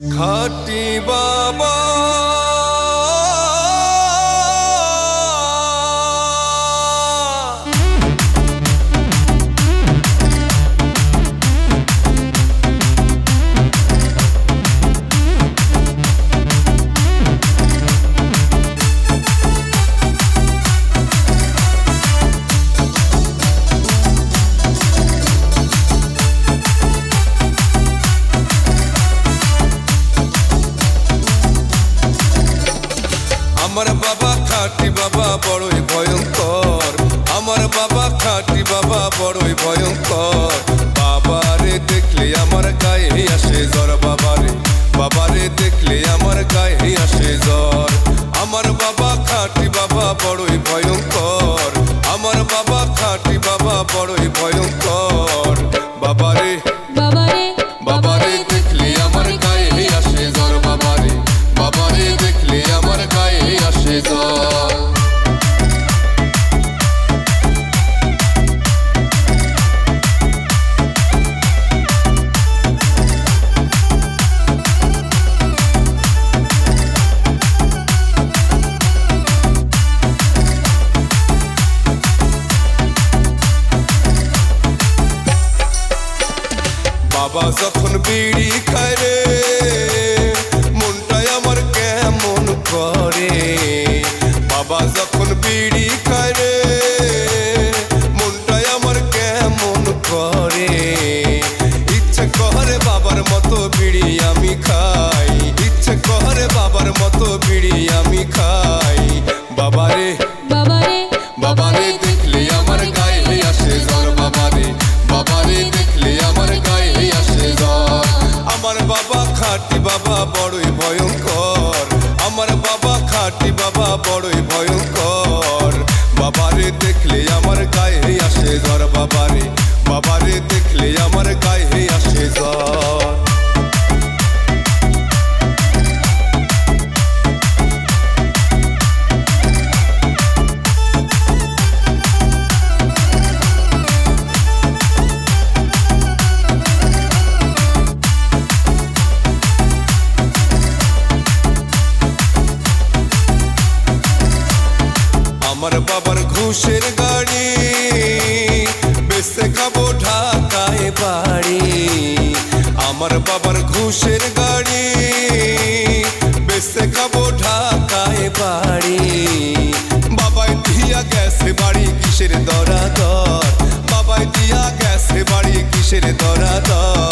খাটি বাবা আমার বাবা খাটি বাবা বড়ই ভয়ঙ্কর। আমার বাবা খাটি বাবা বড়ই ভয়ঙ্কর। বাবারে দেখলে আমার গায়ে আসে জ্বর। বাবারে দেখলে আমার গায়ে আসে জ্বর। আমার বাবা খাটি বাবা বড়ই ভয়ঙ্কর। আমার বাবা খাটি বাবা বড়ই ভয়ঙ্কর। বাবারে বাবারে বাবারে দেখলে আমার গায়ে আসে জ্বর। বাবারে দেখলে আমার গায়ে আসে জ্বর। বাবা যখন বিড়ি খায় রে মনটাই আমার কেমন করে। বাবা যখন বিড়ি খায় রে মনটাই আমার কেমন করে। ইচ্ছে করে বাবার মতো বিড়ি আমি খাই। ইচ্ছে করে বাবার মতো বিড়ি আমি খাই। বাবারে বাবারে বাবারে দেখলে আমার গায়ে আসে জ্বর। বাবারে দেখলে আমার গায়ে আসে জ্বর। আমার বাবা খাটি বাবা বড়ই ভয়ঙ্কর। আমার বাবা খাটি বাবা বড়ই ভয়ঙ্কর। বাবারে দেখলে আমার গায়ে আসে জ্বর। বাবারে দেখলে আমার গায়ে আসে জ্বর। আমার বাবার ঘুষের গাড়ি বেচে খাবো ঢাকায় বাড়ি। আমার বাবার ঘুষের গাড়ি বেচে খাবো ঢাকায় বাড়ি। বাবাই দিয়া গেছে বাড়ি কিসের দরাদর। বাবাই দিয়া গেছে বাড়ি কিসের দরাদর।